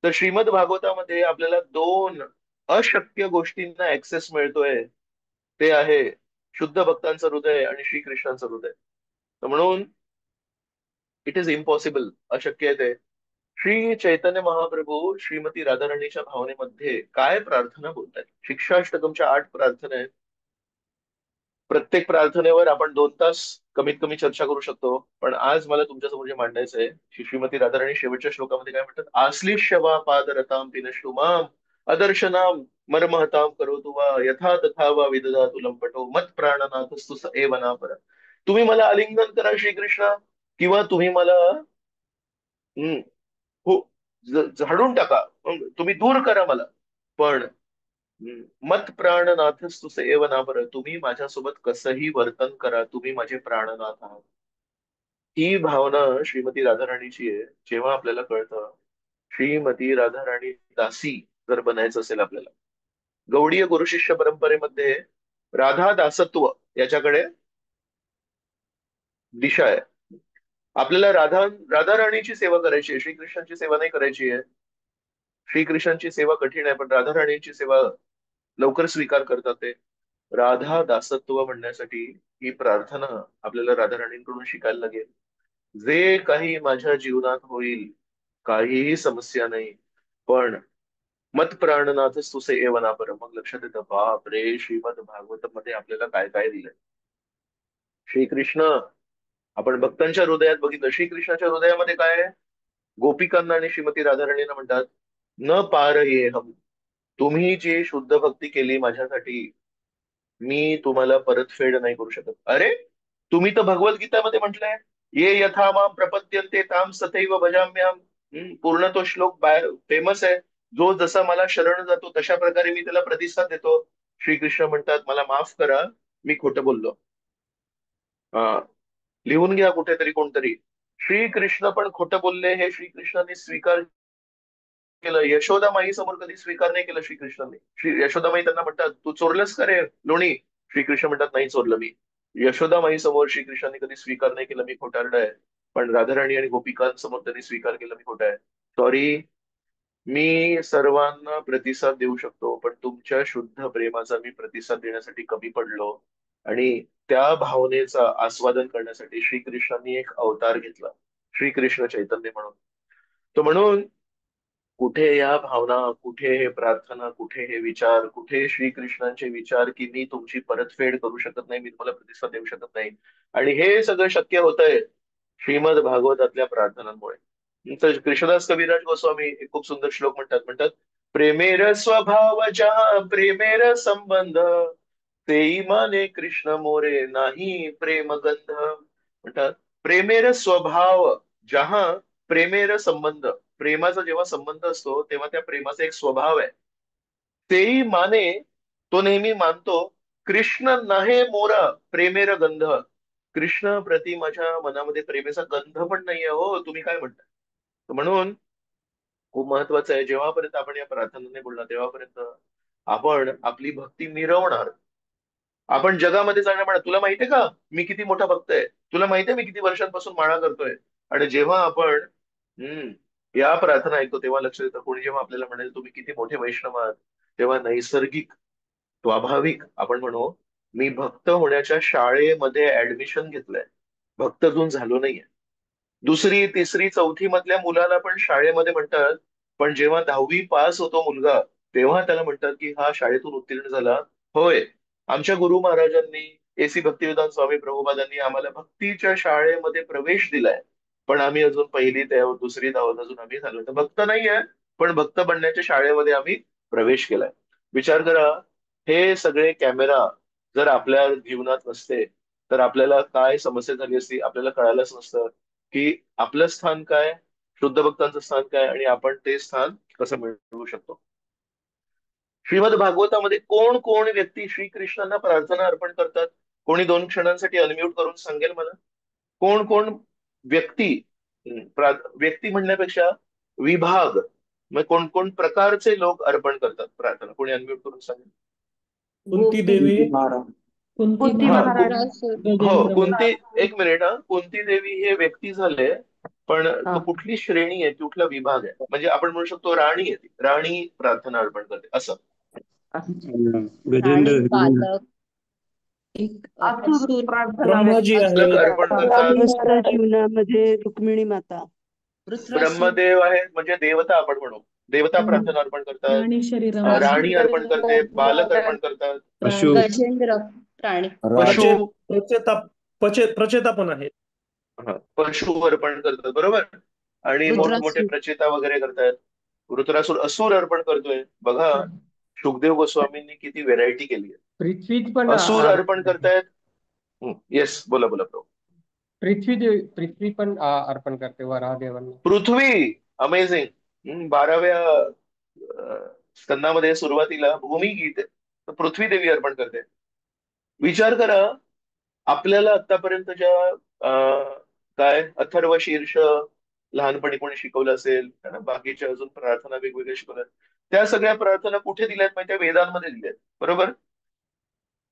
तर श्रीमद भागवतामध्ये आपल्याला दोन अशक्य गोष्टींना ऍक्सेस मिळतोय. ते आहे शुद्ध भक्तांचं हृदय आणि श्रीकृष्णांचं हृदय. तर म्हणून इट इज इम्पॉसिबल, अशक्य आहे ते. श्री चैतन्य महाप्रभू श्रीमती राधाराणीच्या भावनेमध्ये काय प्रार्थना बोलतात? शिक्षाष्टकमच्या 8 प्रार्थना आहेत. प्रत्येक प्रार्थनेवर आपण 2 तास कमीत कमी चर्चा करू शकतो. पण आज मला तुमच्यासमोर जे मांडायचं आहे, श्रीमती राधाराणी शेवटच्या श्लोकामध्ये काय म्हणतात? आश्लिष्य वा पादरताम पिनष्टु माम अदर्शनाम मर्महताम करोतु वा यथा तथा वा विदधातु लंपटो मत प्राणनाथस्तु स एव ना पर. तुम्ही मला आलिंगन करा श्रीकृष्ण, किंवा तुम्ही मला हम्म, हो, झाडून टाका, तुम्ही दूर करा मला. पण मत प्राणनाथस्तु स एव ना पर, तुम्ही माझ्यासोबत कसंही वर्तन करा, तुम्ही माझे प्राणनाथ आहात. ही भावना श्रीमती राधाराणीची आहे. जेव्हा आपल्याला कळतं श्रीमती राधाराणी दासी जर बनायचं असेल आपल्याला, गौडीय गुरुशिष्य परंपरेमध्ये राधा दासत्व याच्याकडे दिशा आहे. आपल्याला राधाराणीची सेवा करायची आहे, श्रीकृष्णाची सेवा नाही करायची आहे. श्रीकृष्णांची सेवा कठीण आहे, पण राधाराणींची सेवा लवकर स्वीकार करतात ते. राधा दासत्व म्हणण्यासाठी ही प्रार्थना आपल्याला राधाराणींकडून शिकायला लागेल. जे काही माझ्या जीवनात होईल, काहीही समस्या नाही, पण मत प्राणनाथच तुसे एवना पर. मग लक्षात येतं, बाप रे, श्रीमद भागवत मध्ये आपल्याला काय काय दिलंय. श्रीकृष्ण, आपण भक्तांच्या हृदयात बघितलं, श्रीकृष्णाच्या हृदयामध्ये काय आहे? गोपिकांना आणि श्रीमती राधाराणींना म्हणतात, न पार ये हम. तुम्ही जी शुद्ध भक्ती केली माझ्यासाठी, मी तुम्हाला परतफेड नाही करू शकत. अरे, तुम्ही तर भगवद्गीतामध्ये म्हटलंय, ये यथा माम प्रपद्यन्ते ताम तथैव भजाम्यहम्. पूर्ण तो श्लोक फेमस आहे. जो जसा मला शरण जातो तशा प्रकारे मी त्याला प्रतिसाद देतो. श्रीकृष्ण म्हणतात, मला माफ करा, मी खोटं बोललो. हा, लिहून घ्या कुठेतरी कोणतरी. श्रीकृष्ण पण खोटं बोलले हे श्रीकृष्णाने स्वीकार केलं. यशोदामाई समोर कधी स्वीकार नाही केलं श्रीकृष्णाने. यशोदामाई त्यांना म्हणतात, तू चोरलंस का रे लोणी? श्रीकृष्ण म्हणतात, नाही चोरलं मी. यशोदामाई समोर श्रीकृष्णाने कधी स्वीकार नाही केलं मी खोटारडा आहे. पण राधाराणी आणि गोपिकांसमोर त्यांनी स्वीकार केलं मी खोटा आहे. सॉरी, मी सर्वांना प्रतिसाद देऊ शकतो, पण तुमच्या शुद्ध प्रेमाचा मी प्रतिसाद देण्यासाठी कमी पडलो. आणि त्या भावनेचा आस्वादन करण्यासाठी श्रीकृष्णांनी एक अवतार घेतला, श्रीकृष्ण चैतन्य म्हणून. तो म्हणून कुठे या भावना, कुठे हे प्रार्थना, कुठे हे विचार, कुठे श्रीकृष्णांचे विचार की मी तुमची परतफेड करू शकत नाही, मी तुम्हाला प्रतिसाद देऊ शकत नाही. आणि हे सगळं शक्य होतंय श्रीमद भागवतातल्या प्रार्थनांमुळे. तर कृष्णदास कविराज गोस्वामी एक खूप सुंदर श्लोक म्हणतात, प्रेमेर स्वभाव जहा प्रेमेर संबंध, तेई माने कृष्ण मोरे नाही प्रेमगंध. म्हणतात, प्रेमेर स्वभाव जहा प्रेमेर संबंध. प्रेमाचा जेव्हा संबंध असतो तेव्हा त्या प्रेमाचा एक स्वभाव आहे. तेही माने, तो नेहमी मानतो, कृष्ण नहे मोरा प्रेमेर गंध. कृष्ण प्रति माझ्या मनामध्ये प्रेमेचा गंध पण नाहीये. हो, तुम्ही काय म्हणताय? तर म्हणून खूप महत्वाचं आहे, जेव्हापर्यंत आपण या प्रार्थनेने बोलणार तेव्हापर्यंत आपण आपली भक्ती मिरवणार. आपण जगामध्ये जाणं म्हणा, तुला माहितीये का मी किती मोठा भक्त आहे, तुला माहितीये मी किती वर्षांपासून माळा करतोय. आणि जेव्हा आपण या प्रार्थना ऐकतो तेव्हा लक्षात येतं, कोणी जेव्हा आपल्याला म्हणेल तुम्ही किती मोठे वैष्णव आहात, तेव्हा नैसर्गिक, स्वाभाविक आपण म्हणू, मी भक्त होण्याच्या शाळेमध्ये ऍडमिशन घेतलंय, भक्त अजून झालो नाहीये. दुसरी तिसरी चौथी मधल्या मुलाला पण शाळेमध्ये म्हणतात, पण जेव्हा 10वी पास होतो मुलगा, तेव्हा त्याला म्हणतात की हा शाळेतून उत्तीर्ण झाला. होय, आमच्या गुरु महाराजांनी, एसी भक्तिवेदांत स्वामी प्रभुपादांनी आम्हाला भक्तीच्या शाळेमध्ये प्रवेश दिलाय. पण आम्ही अजून पहिलीत आहोत, दुसरीत आहोत, अजून आम्ही झालो तर भक्त नाहीये. पण भक्त बनण्याच्या शाळेमध्ये आम्ही प्रवेश केलाय. विचार करा, हे सगळे कॅमेरा जर आपल्या जीवनात नसते तर आपल्याला काय समस्या झाली असती, आपल्याला कळालंच नसतं की आपलं स्थान काय, शुद्ध भक्तांचं स्थान काय, आणि आपण ते स्थान कसं मिळवू शकतो. श्रीमद भागवतामध्ये कोण कोण व्यक्ती श्रीकृष्णांना प्रार्थना अर्पण करतात? कोणी 2 क्षणांसाठी अनम्यूट करून सांगेल मला? कोण कोण व्यक्ती, व्यक्ती म्हणण्यापेक्षा विभाग, मग कोण कोण प्रकारचे लोक अर्पण करतात प्रार्थना? कोणी अनम्यूट करून सांगेल? कुंती देवी, कुंती कुंती हा, महाराज, महाराज, हो, गजेंद्र कुंती. मोरे. एक मिनिट, हा, कुंती देवी हे व्यक्ती झाले, पण हा, तो कुठली श्रेणी आहे, कुठला विभाग आहे? म्हणजे आपण म्हणू शकतो राणी आहे ती, राणी प्रार्थना अर्पण करते असं. राणी, गजेंद्र, बालक, एक असुर असुर, प्रार्थना ब्रह्माजी बालक आहेत. अर्पण करतात. गृहस्थ जीवनामध्ये रुक्मिणी माता, वृत्रासुर, ब्रह्मदेव आहेत, म्हणजे देवता आपण म्हणू, देवता प्रार्थना अर्पण करतात. राणी शरीरामध्ये राणी अर्पण करते, बालक अर्पण करतात, पशु, गजेंद्र प्राणी, पशु, प्रचेता, प्रचेता पण आहेत. पशु अर्पण करतात, बरोबर. आणि मोठमोठे रुद्रासुर, प्रचेता वगैरे करतात. वृत्रासुर, असुर अर्पण करतोय बघा. सुखदेव गोस्वामींनी किती व्हेरायटी केली आहे. पृथ्वीच पण असुर अर्पण अर्पण करते. करतायत. येस, बोला बोला प्रभू. पृथ्वी पण अर्पण करते वराहदेवांना. पृथ्वी, अमेझिंग. 12व्या स्कंदामध्ये सुरुवातीला भूमी गीत आहे, तर पृथ्वी देवी अर्पण करते. विचार करा, आपल्याला आतापर्यंत ज्या काय अथर्व शीर्ष लहानपणी कोणी शिकवलं असेल, है ना, बाकीच्या अजून प्रार्थना वेगवेगळ्या शिकवल्या, त्या सगळ्या प्रार्थना कुठे दिल्यात माहिती? वेदांमध्ये दिल्यात, बरोबर.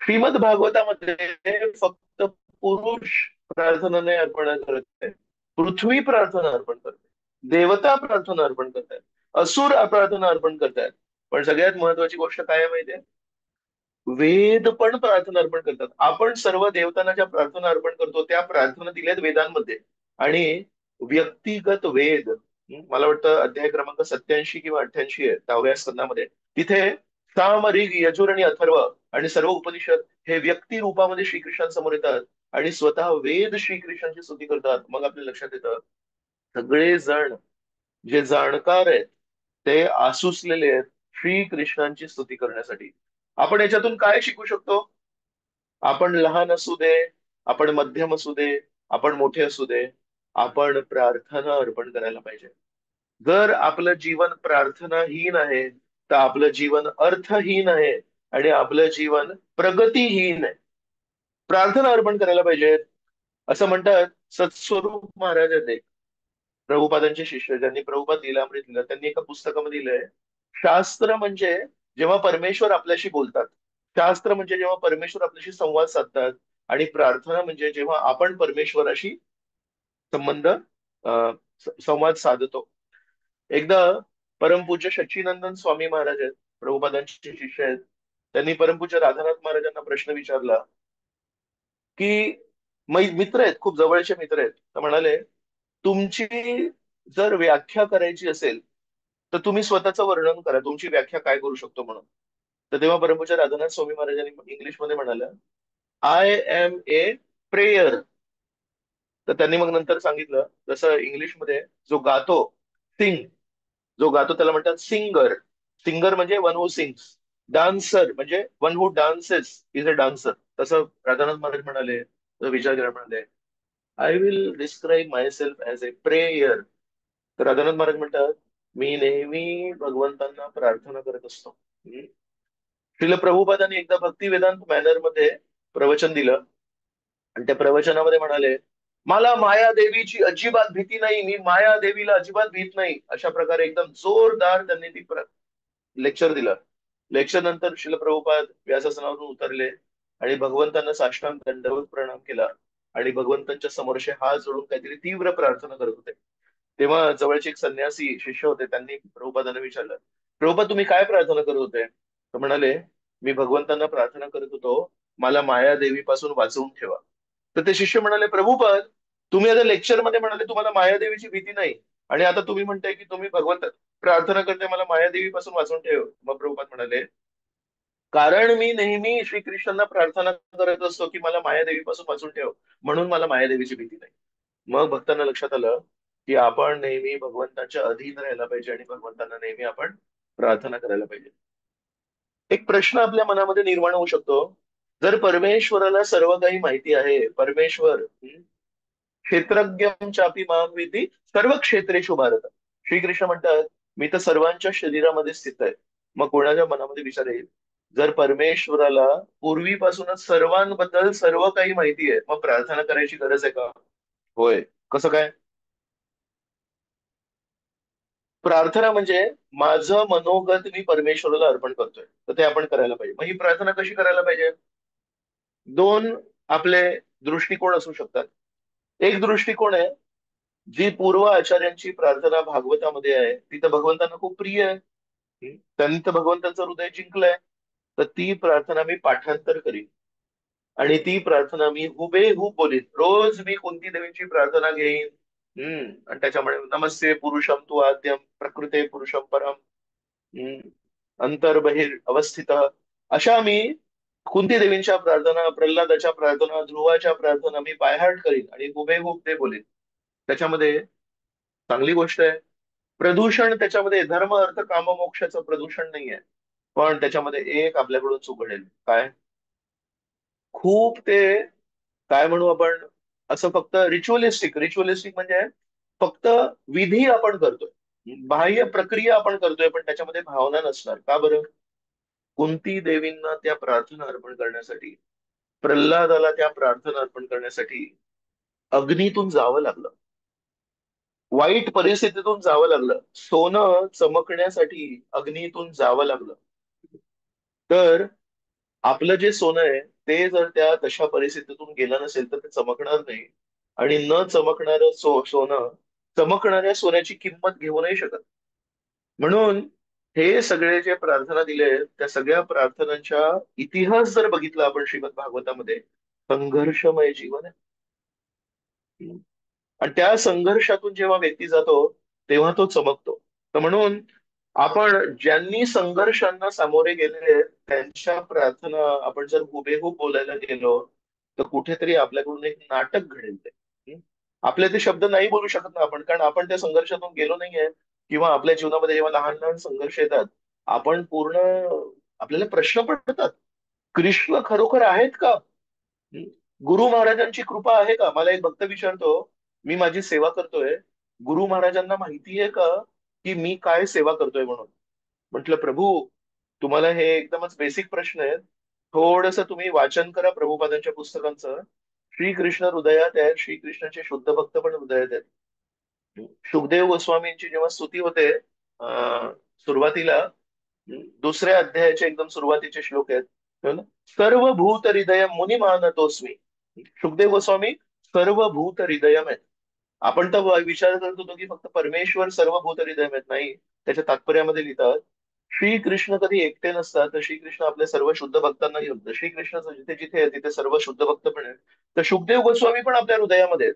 श्रीमद भागवतामध्ये फक्त पुरुष प्रार्थना नाही अर्पण करत आहे, पृथ्वी प्रार्थना अर्पण करते, देवता प्रार्थना अर्पण करतात, असुर प्रार्थना अर्पण करतात. पण सगळ्यात महत्वाची गोष्ट काय आहे माहितीये? वेद पण प्रार्थना अर्पण करतात. आपण सर्व देवतांना ज्या प्रार्थना अर्पण करतो त्या प्रार्थना दिल्यात वेदांमध्ये. आणि व्यक्तिगत वेद, मला वाटतं अध्याय क्रमांक 87 किंवा 88 आहे 10व्या स्कंदामध्ये. तिथे साम, ऋग, यजुर आणि अथर्व आणि सर्व उपनिषद हे व्यक्ती रूपामध्ये श्रीकृष्णांसमोर येतात आणि स्वतः वेद श्रीकृष्णांची स्तुती करतात. मग आपल्या लक्षात येतं सगळे जण जे जाणकार आहेत ते आसुसलेले आहेत श्रीकृष्णांची स्तुती करण्यासाठी. आपण याच्यातून काय शिकू शकतो? आपण लहान असू दे, आपण मध्यम असू दे, आपण मोठे असू दे, आपण प्रार्थना अर्पण करायला पाहिजे. जर आपलं जीवन प्रार्थनाहीन आहे तर आपलं जीवन अर्थहीन आहे आणि आपलं जीवन प्रगतीहीन आहे. प्रार्थना अर्पण करायला पाहिजे. असं म्हणतात सत्स्वरूप महाराज आहेत एक, प्रभुपादांचे शिष्य, ज्यांनी प्रभुपाद लीलामृत लिहिलं, त्यांनी एका पुस्तकामध्ये लिहिलंय, शास्त्र म्हणजे जेव्हा परमेश्वर आपल्याशी बोलतात, शास्त्र म्हणजे जेव्हा परमेश्वर आपल्याशी संवाद साधतात, आणि प्रार्थना म्हणजे जेव्हा आपण परमेश्वराशी संबंध संवाद साधतो. एकदा परमपूज्य सच्चिनंदन स्वामी महाराज आहेत, प्रभुपादांचे शिष्य आहेत, त्यांनी परमपूज्य राधानाथ महाराजांना प्रश्न विचारला की मित्र आहेत, खूप जवळचे मित्र आहेत, तर म्हणाले तुमची जर व्याख्या करायची असेल तर तुम्ही स्वतःचं वर्णन करा, तुमची व्याख्या काय करू शकतो म्हणून. तर तेव्हा परमपूज्य राधानाथ स्वामी महाराजांनी इंग्लिशमध्ये म्हणाला, आय एम ए प्रेयर. तर त्यांनी मग नंतर सांगितलं, जसं इंग्लिशमध्ये जो गातो, सिंग, जो गातो त्याला म्हणतात सिंगर. सिंगर म्हणजे वन हू सिंग्स. डान्सर म्हणजे one who dances is a dancer. तसं राधानाथ महाराज म्हणाले, विचार करा म्हणाले, I will describe my self as a prayer. तर राधानाथ महाराज म्हणतात, मी नेहमी भगवंतांना प्रार्थना करत असतो. श्रील प्रभुपादांनी एकदा भक्ती वेदांत मॅनर मध्ये प्रवचन दिलं आणि त्या प्रवचनामध्ये म्हणाले, मला माया देवीची अजिबात भीती नाही, मी माया देवीला अजिबात भीत नाही. अशा प्रकारे एकदम जोरदार त्यांनी ती लेक्चर दिलं. लेक्चर नंतर श्रील प्रभुपाद व्यासासनावरून उतरले आणि भगवंतांना साष्टांग दंडवत प्रणाम केला आणि भगवंतांच्या समोरचे हात जोडून काहीतरी तीव्र प्रार्थना करत होते. तेव्हा जवळचे एक संन्यासी शिष्य होते, त्यांनी प्रभुपादांना विचारलं, प्रभुपाद तुम्ही काय प्रार्थना करत होते? तर म्हणाले, मी भगवंतांना प्रार्थना करत होतो, मला माया देवीपासून वाचवून ठेवा. तर ते शिष्य म्हणाले, प्रभुपाद तुम्ही आता लेक्चर मध्ये म्हणाले तुम्हाला मायादेवीची भीती नाही, आणि आता तुम्ही म्हणताय की तुम्ही भगवंत प्रार्थना करते मला मायादेवीपासून वाचवून ठेव. मग प्रभुपाद म्हणाले, कारण मी नेहमी श्रीकृष्णांना प्रार्थना करत असतो की मला मायादेवीपासून वाचून ठेव, म्हणून मला मायादेवीची भीती नाही. मग भक्तांना लक्षात आलं की आपण नेहमी भगवंताच्या अधीन राहायला पाहिजे आणि भगवंतांना नेहमी आपण प्रार्थना करायला पाहिजे. एक प्रश्न आपल्या मनामध्ये निर्माण होऊ शकतो, जर परमेश्वराला सर्व काही माहिती आहे, परमेश्वर क्षेत्रज्ञं चापि मां विद्धि सर्व क्षेत्रेषु भारत, श्रीकृष्ण म्हणतात मी तर सर्वांच्या शरीरामध्ये स्थित आहे. मग कोणाच्या मनामध्ये विचार येईल, जर परमेश्वराला पूर्वीपासूनच सर्वांबद्दल सर्व काही माहिती आहे, मग प्रार्थना करायची गरज आहे का? होय. कसं काय? प्रार्थना म्हणजे माझं मनोगत मी परमेश्वराला अर्पण करतोय, तर ते आपण करायला पाहिजे. मग ही प्रार्थना कशी करायला पाहिजे? दोन आपले दृष्टिकोन असू शकतात. एक दृष्टिकोन आहे, जी पूर्व आचार्यांची प्रार्थना भागवतामध्ये आहे, ती तर भगवंतांना खूप प्रिय आहे, त्यांनी तर भगवंतांचं हृदय जिंकलंय, तर ती प्रार्थना मी पाठांतर करीन आणि ती प्रार्थना मी हुबेहूब बोलीन. रोज मी कुंती देवीची प्रार्थना घेईन, आणि त्याच्यामुळे नमस्ते पुरुषम तू आद्यम प्रकृते पुरुषम परम, अंतर्बहिर अवस्थित, अशा मी कुंती देवींच्या प्रार्थना, प्रल्हादाच्या प्रार्थना, ध्रुवाच्या प्रार्थना मी बायहार्ट करीन आणि हुबेहूब ते बोलीन. त्याच्यामध्ये चांगली गोष्ट आहे, प्रदूषण त्याच्यामध्ये धर्म अर्थ काम मोक्षाचं प्रदूषण नाहीये, पण त्याच्यामध्ये एक आपल्याकडून चूक घडेल. काय? खूप ते काय म्हणू आपण, असं फक्त रिच्युअलिस्टिक, रिच्युअलिस्टिक म्हणजे फक्त विधी आपण करतोय, बाह्य प्रक्रिया आपण करतोय, पण त्याच्यामध्ये भावना नसणार. का बरं? कुंती देवींना त्या प्रार्थना अर्पण करण्यासाठी, प्रल्हादाला त्या प्रार्थना अर्पण करण्यासाठी अग्नीतून जावं लागलं, वाईट परिस्थितीतून जावं लागलं, सोनं चमकण्यासाठी अग्नीतून जावं लागलं. तर आपलं जे सोनं आहे ते जर त्या तशा परिस्थितीतून गेलं नसेल तर ते चमकणार नाही, आणि न चमकणारं सोनं चमकणाऱ्या सोन्याची किंमत घेऊ नाही शकत. म्हणून हे सगळे जे प्रार्थना दिले त्या सगळ्या प्रार्थनांच्या इतिहास जर बघितला आपण श्रीमद भागवतामध्ये, संघर्षमय जीवन आहे. आणि त्या संघर्षातून जेव्हा व्यक्ती जातो तेव्हा तो चमकतो. तर म्हणून आपण ज्यांनी संघर्षांना सामोरे गेले त्यांच्या प्रार्थना आपण जर हुबेहूब बोलायला गेलो तर कुठेतरी आपल्याकडून एक नाटक घडेल ते. हं? आपले ते शब्द नाही बोलू शकत ना आपण, कारण आपण त्या संघर्षातून गेलो नाहीये. किंवा आपल्या जीवनामध्ये जेव्हा लहान लहान संघर्ष येतात आपण पूर्ण आपल्याला प्रश्न पडतात, कृष्ण खरोखर आहेत का? हं? गुरु महाराजांची कृपा आहे का? मला एक भक्त विचारतो, मी माझी सेवा करतोय, गुरु महाराजांना माहिती आहे का की मी काय सेवा करतोय म्हणून? म्हटलं प्रभू, तुम्हाला हे एकदमच बेसिक प्रश्न आहेत. थोडस तुम्ही वाचन करा प्रभुपादांच्या पुस्तकांचं. श्रीकृष्ण हृदयात आहेत, श्रीकृष्णाचे शुद्ध भक्त पण हृदयात आहेत. सुखदेव गोस्वामींची जेव्हा स्तुती होते सुरुवातीला, दुसऱ्या अध्यायाचे एकदम सुरुवातीचे श्लोक आहेत, हो ना? सर्व भूत हृदय मुनी मानतोस्मी. सुखदेव गोस्वामी सर्व भूत हृदयम आहेत. आपण तर विचार करत होतो की फक्त परमेश्वर सर्व भूत हृदयम आहेत. नाही, त्याच्या तात्पर्यामध्ये लिहितात श्रीकृष्ण कधी एकटे नसतात, तर श्रीकृष्ण आपल्या सर्व शुद्ध भक्तांना घेऊन, तर श्रीकृष्ण जिथे जिथे आहे तिथे सर्व शुद्ध भक्त पण आहेत. तर सुखदेव गोस्वामी पण आपल्या हृदयामध्ये आहेत.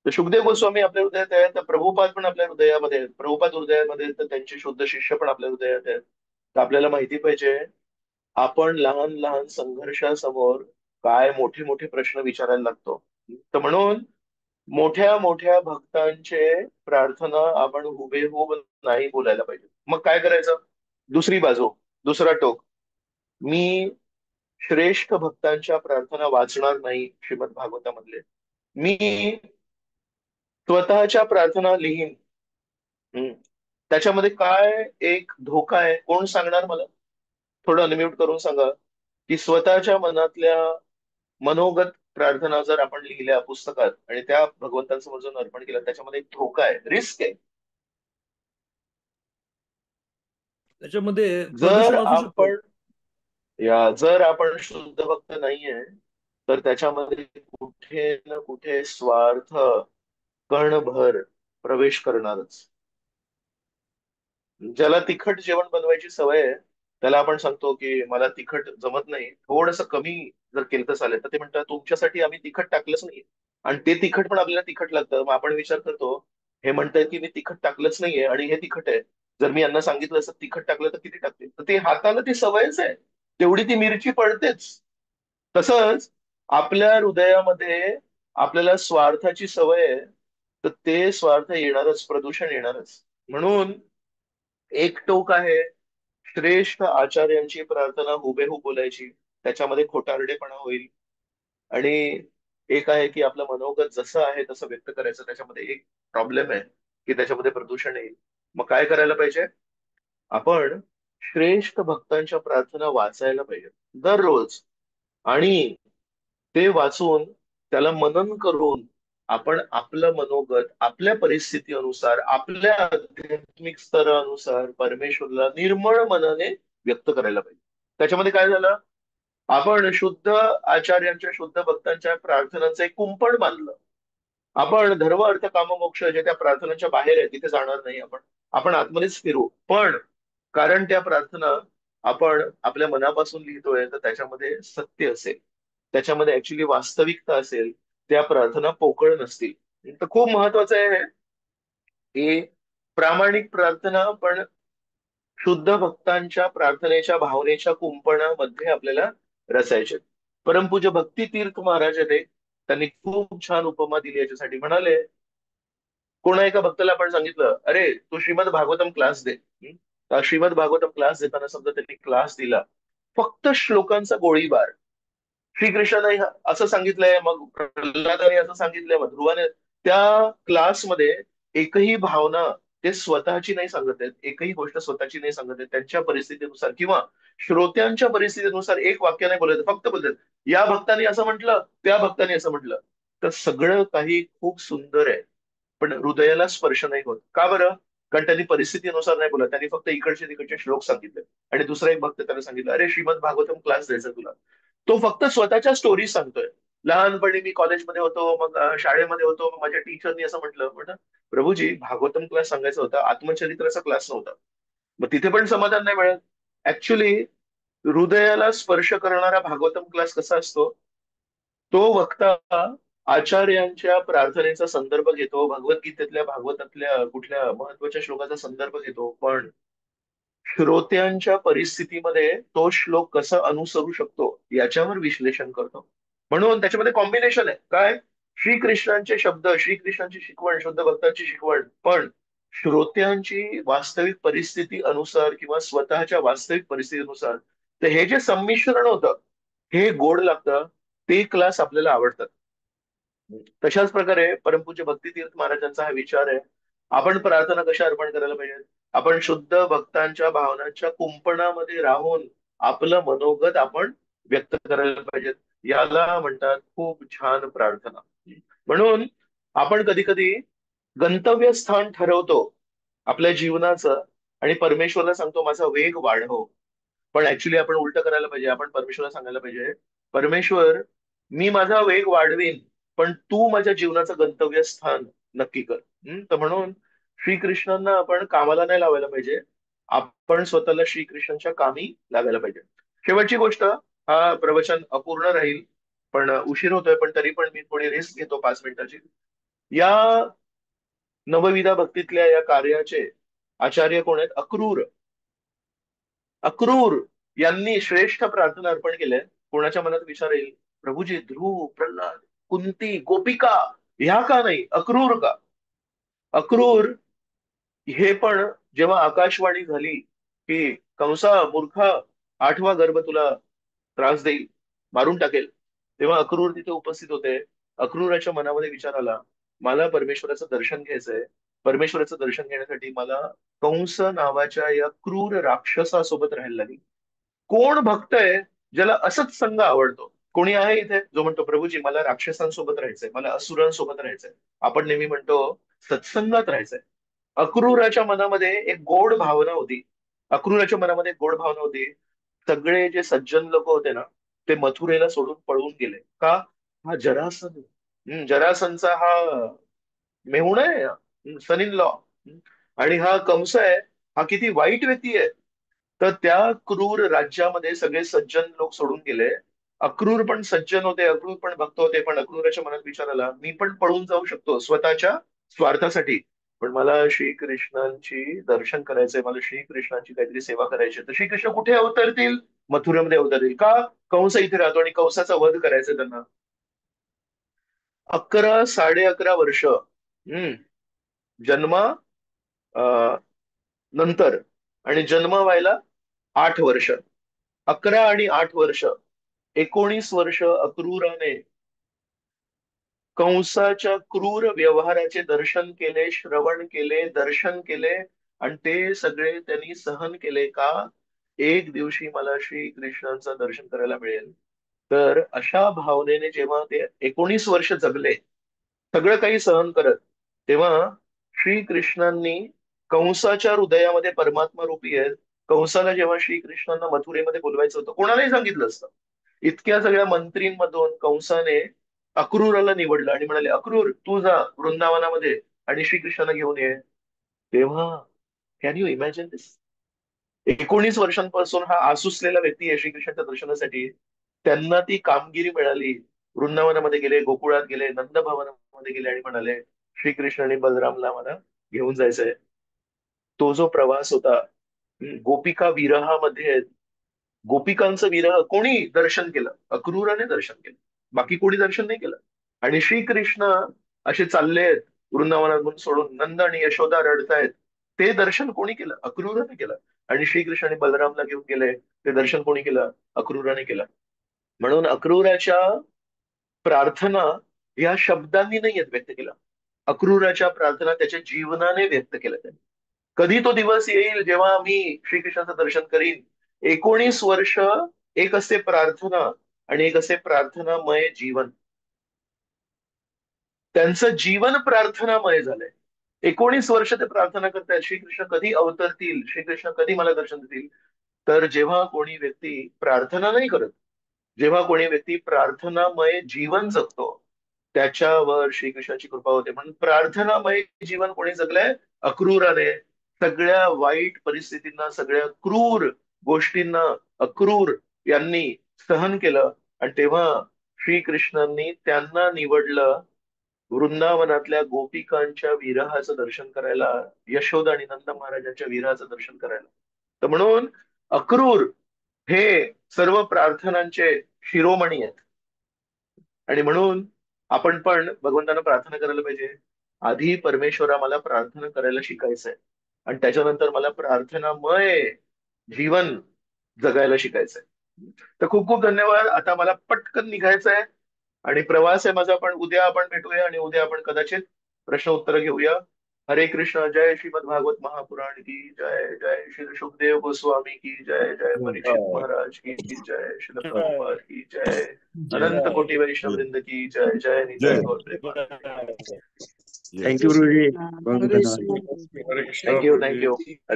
तर सुखदेव गोस्वामी आपल्या हृदयात आहेत, तर प्रभुपाद पण आपल्या हृदयामध्ये आहेत. प्रभुपाद हृदयामध्ये आहेत, तर त्यांचे शुद्ध शिष्य पण आपल्या हृदयात आहेत. तर आपल्याला माहिती पाहिजे आपण लहान लहान संघर्षासमोर काय मोठे मोठे प्रश्न विचारायला लागतो. तर म्हणून मोठ्या मोठ्या भक्तांचे प्रार्थना आपण हुबेहूब नाही बोलायला पाहिजे. मग काय करायचं? दुसरी बाजू, दुसरा टोक, मी श्रेष्ठ भक्तांच्या प्रार्थना वाचणार नाही श्रीमद भागवतामधले, मी स्वतःच्या प्रार्थना लिहीन. हम्म. त्याच्यामध्ये काय एक धोका आहे कोण सांगणार मला? थोडं अनम्यूट करून सांगा की स्वतःच्या मनातल्या मनोगत प्रार्थना जर आपण लिहिल्या पुस्तकात आणि त्या भगवंतांसमोर जर अर्पण केलं त्याच्यामध्ये एक धोका आहे, रिस्क आहे. त्याच्यामध्ये जर प्रदूषण असू शकतं. जर आपण शुद्ध भक्त नाहीये तर त्याच्यामध्ये कुठे ना कुठे स्वार्थ कणभर प्रवेश करणारच. ज्याला तिखट जेवण बनवायची सवय आहे त्याला आपण सांगतो की मला तिखट जमत नाही, थोडस कमी जर केलं तर चालेल, तर ते म्हणतात तुमच्यासाठी आम्ही तिखट टाकलंच नाही. आणि ते तिखट पण आपल्याला तिखट लागतं. मग आपण विचार करतो हे म्हणतायत की मी तिखट टाकलंच नाहीये आणि हे तिखट आहे, जर मी यांना सांगितलं असं तिखट टाकलं तर किती टाकतील? तर ते हाताला ती सवयच आहे, तेवढी ती मिरची पडतेच. तसंच आपल्या हृदयामध्ये आपल्याला स्वार्थाची सवय आहे, तर ते स्वार्थ येणारच, प्रदूषण येणारच. म्हणून एक टोक आहे श्रेष्ठ आचार्यांची प्रार्थना हुबेहूब बोलायची, त्याच्यामध्ये खोटारडेपणा होईल. आणि एक आहे की आपलं मनोगत जसं आहे तसं व्यक्त करायचं, त्याच्यामध्ये एक प्रॉब्लेम आहे की त्याच्यामध्ये प्रदूषण येईल. मग काय करायला पाहिजे? आपण श्रेष्ठ भक्तांच्या प्रार्थना वाचायला पाहिजे दररोज. आणि ते वाचून त्याला मनन करून आपण आपलं मनोगत आपल्या परिस्थिती अनुसार आपल्या आध्यात्मिक स्तरानुसार परमेश्वरला निर्मळ मनाने व्यक्त करायला पाहिजे. त्याच्यामध्ये काय झालं, आपण शुद्ध आचार्यांच्या शुद्ध भक्तांच्या प्रार्थनांचं एक कुंपण बांधलं. आपण धर्म अर्थ काम मोक्ष जे त्या प्रार्थनांच्या बाहेर आहे तिथे जाणार नाही. आपण आपण आतमध्येच फिरू, पण कारण त्या प्रार्थना आपण आपल्या मनापासून लिहितोय तर त्याच्यामध्ये सत्य असेल, त्याच्यामध्ये ऍक्च्युली वास्तविकता असेल, त्या प्रार्थना पोकळ नसतील. तर खूप महत्वाचं आहे हे की प्रामाणिक प्रार्थना पण शुद्ध भक्तांच्या प्रार्थनेच्या भावनेच्या कुंपणामध्ये आपल्याला रचायचे. परमपूज्य भक्ती तीर्थ महाराज आहेत त्यांनी खूप छान उपमा दिली याच्यासाठी. म्हणाले कोणा एका भक्ताला आपण सांगितलं अरे तू श्रीमद भागवतम क्लास दे. तर श्रीमद भागवतम क्लास देताना समजा त्यांनी क्लास दिला, फक्त श्लोकांचा गोळीबार. श्रीकृष्णाने असं सांगितलंय, मग प्रल्हादाने असं सांगितलंय, मग ध्रुवाने, त्या क्लासमध्ये एकही भावना ते स्वतःची नाही सांगत आहेत, एकही गोष्ट स्वतःची नाही सांगत आहेत, त्यांच्या परिस्थितीनुसार किंवा श्रोत्यांच्या परिस्थितीनुसार एक वाक्य नाही बोलत, फक्त बोलतात या भक्ताने असं म्हटलं, त्या भक्ताने असं म्हटलं. तर सगळं काही खूप सुंदर आहे पण हृदयाला स्पर्श नाही होत. का बरं? कारण त्यांनी परिस्थितीनुसार नाही बोलत, त्यांनी फक्त इकडचे तिकडचे श्लोक सांगितले. आणि दुसरा एक भक्त त्याला सांगितलं अरे श्रीमद भागवतम क्लास द्यायचा तुला. तो फक्त स्वतःच्या स्टोरी सांगतोय. लहानपणी मी कॉलेजमध्ये होतो, मग शाळेमध्ये होतो, मग माझ्या टीचरनी असं म्हटलं प्रभूजी भागवतम क्लास सांगायचा होता, आत्मचरित्राचा क्लास नव्हता. मग तिथे पण समाधान नाही मिळत. ऍक्च्युली हृदयाला स्पर्श करणारा भागवतम क्लास कसा असतो, तो वक्ता आचार्यांच्या प्रार्थनेचा संदर्भ घेतो, भगवद्गीतेतल्या भागवतातल्या कुठल्या महत्वाच्या श्लोकाचा संदर्भ घेतो, पण श्रोत्यांच्या परिस्थितीमध्ये तो श्लोक कसा अनुसरू शकतो याच्यावर विश्लेषण करतो. म्हणून त्याच्यामध्ये कॉम्बिनेशन आहे काय, श्रीकृष्णांचे शब्द, श्रीकृष्णांची शिकवण, शुद्ध भक्तांची शिकवण, पण श्रोत्यांची वास्तविक परिस्थिती अनुसार किंवा स्वतःच्या वास्तविक परिस्थितीनुसार. तर हे जे संमिश्रण होतं हे गोड लागतं, ते क्लास आपल्याला आवडतात. तशाच प्रकारे परमपूज्य भक्तितीर्थ महाराजांचा हा विचार आहे. आपण प्रार्थना कशा अर्पण करायला पाहिजे, आपण शुद्ध भक्तांच्या भावनांच्या कुंपणामध्ये राहून आपलं मनोगत आपण व्यक्त करायला पाहिजेत. याला म्हणतात खूप छान प्रार्थना. म्हणून आपण कधी कधी गंतव्यस्थान ठरवतो आपल्या जीवनाचं आणि परमेश्वरला सांगतो माझा वेग वाढव. पण ऍक्च्युली आपण उलट करायला पाहिजे, आपण परमेश्वरला सांगायला पाहिजे परमेश्वर मी माझा वेग वाढवीन, पण तू माझ्या जीवनाचं गंतव्यस्थान नक्की कर. तर म्हणून श्रीकृष्णांना आपण कामाला नाही लावायला पाहिजे, आपण स्वतःला श्रीकृष्णांच्या कामी लागायला पाहिजे. शेवटची गोष्ट, हा प्रवचन अपूर्ण राहील पण उशीर होतोय, पण तरी पण मी थोडी रिस्क घेतो 5 मिनिटाची. या नवविधा भक्तीतल्या या कार्याचे आचार्य कोण आहेत, अक्रूर. अक्रूर यांनी श्रेष्ठ प्रार्थना अर्पण केले. कोणाच्या मनात विचार येईल, प्रभूजी ध्रुव, प्रल्हाद, कुंती, गोपिका ह्या का नाही, अक्रूर का? अक्रूर हे पण जेव्हा आकाशवाणी झाली की कंसा मूर्खा, 8वा गर्भ तुला त्रास देईल, मारून टाकेल, तेव्हा अक्रूर तिथे उपस्थित होते. अक्रूराच्या मनामध्ये विचार आला, मला परमेश्वराचं दर्शन घ्यायचंय. परमेश्वराचं दर्शन घेण्यासाठी मला कंस नावाच्या या क्रूर राक्षसासोबत राहायला लागेल. कोण भक्त आहे ज्याला असंच संघ आवडतो? कोणी आहे इथे जो म्हणतो प्रभूजी मला राक्षसांसोबत राहायचंय, मला असुरांसोबत राहायचंय? आपण नेहमी म्हणतो सत्संगात राहायचंय. अक्रूराच्या मनामध्ये एक गोड भावना होती. अक्रूराच्या मनामध्ये एक गोड भावना होती. सगळे जे सज्जन लोक होते ना, ते मथुरेला सोडून पळून गेले का? हा जरासंध, जरासंधचा हा मेहुणा आहे, सन इन लॉ. आणि हा कंस आहे, हा किती वाईट व्यक्ती आहे. तर त्या क्रूर राज्यामध्ये सगळे सज्जन लोक सोडून गेले. अक्रूर पण सज्जन होते, अक्रूर पण भक्त होते, पण अक्रूराच्या मनात विचार आला मी पण पळून जाऊ शकतो स्वतःच्या स्वार्थासाठी, पण मला श्रीकृष्णांची दर्शन करायचंय, मला श्रीकृष्णांची काहीतरी सेवा करायची. तर श्रीकृष्ण कुठे अवतरतील? मथुरेमध्ये अवतरतील का? कंस इथे राहतो आणि कंसाचा वध करायचा त्यांना. 11 साडे 11 वर्ष जन्मा नंतर आणि जन्म व्हायला 8 वर्ष, 11 आणि 8 वर्ष, 19 वर्ष अक्रूराने कंसाच्या क्रूर व्यवहाराचे दर्शन केले, श्रवण केले, दर्शन केले, आणि ते सगळे त्यांनी सहन केले का? एक दिवशी मला श्रीकृष्णांचं दर्शन करायला मिळेल. तर अशा भावनेने जेव्हा ते 19 वर्ष जगले, सगळं काही सहन करत, तेव्हा श्रीकृष्णांनी कंसाच्या हृदयामध्ये परमात्मा रूपी आहेत. कंसाला जेव्हा श्रीकृष्णांना मथुरेमध्ये बोलवायचं होतं, कोणालाही सांगितलं असतं, इतक्या सगळ्या मंत्रींमधून कंसाने अक्रूराला निवडलं आणि म्हणाले अक्रूर तू जा वृंदावनामध्ये आणि श्रीकृष्णांना घेऊन ये. तेव्हा कॅन यू इमॅजिन दिस? 19 वर्षांपासून हा आसुसलेला व्यक्ती आहे श्रीकृष्णाच्या दर्शनासाठी. त्यांना ती कामगिरी मिळाली. वृंदावनामध्ये गेले, गोकुळात गेले, नंदभवनामध्ये गेले आणि म्हणाले श्रीकृष्ण आणि बलरामला मला घेऊन जायचंय. तो जो प्रवास होता, गोपिका विरहामध्ये, गोपिकांचं विरह कोणी दर्शन केलं? अक्रूराने दर्शन केलं, बाकी कोणी दर्शन नाही केलं. आणि श्रीकृष्ण असे चाललेत वृंदावनातून सोडून, नंद आणि यशोदा रडतायत, ते दर्शन कोणी केलं? अक्रूराने केलं. आणि श्रीकृष्ण आणि बलरामला घेऊन गेले, ते दर्शन कोणी केलं? अक्रूराने केलं. म्हणून अक्रूराच्या प्रार्थना या शब्दांनी नाही व्यक्त केल्या, अक्रूराच्या प्रार्थना त्याच्या जीवनाने व्यक्त केल्या त्यांनी. कधी तो दिवस येईल जेव्हा मी श्रीकृष्णाचं दर्शन करीन. 19 वर्ष एक असते प्रार्थना आणि एक असते प्रार्थनामय जीवन. त्यांचं जीवन प्रार्थनामय झालंय. 19 वर्ष ते प्रार्थना करतायत श्रीकृष्ण कधी अवतरतील, श्रीकृष्ण कधी मला दर्शन देतील. तर जेव्हा कोणी व्यक्ती प्रार्थना नाही करत, जेव्हा कोणी व्यक्ती प्रार्थनामय जीवन जगतो, त्याच्यावर श्रीकृष्णाची कृपा होते. म्हणून प्रार्थनामय जीवन कोणी जगलंय? अक्रूराने. सगळ्या वाईट परिस्थितींना, सगळ्या क्रूर गोष्टींना अक्रूर यांनी सहन केलं, आणि तेव्हा श्रीकृष्णांनी त्यांना निवडलं वृंदावनातल्या गोपिकांच्या विरहाचं दर्शन करायला, यशोदा आणि नंद महाराजांच्या विरहाचं दर्शन करायला. तर म्हणून अक्रूर हे सर्व प्रार्थनांचे शिरोमणी आहेत. आणि म्हणून आपण पण भगवंतांना प्रार्थना करायला पाहिजे, आधी परमेश्वरा मला प्रार्थना करायला शिकायचंय आणि त्याच्यानंतर मला प्रार्थनामय जीवन जगायला शिकायचंय. तर खूप खूप धन्यवाद. आता मला पटकन निघायचं आहे आणि प्रवास आहे माझा, पण उद्या आपण भेटूया आणि उद्या आपण कदाचित प्रश्न उत्तर घेऊया. हरे कृष्ण. जय श्रीमद भागवत महापुराण की जय. जय श्री सुखदेव गोस्वामी की जय. जय परीक्षित महाराज की जय. श्री प्रभुपाद की जय. अनंत कोटि वैष्णव वृंद की जय. जय निताई गौर प्रेमानंद. थँक्यू गुरुजी. हरे कृष्ण. थँक्यू.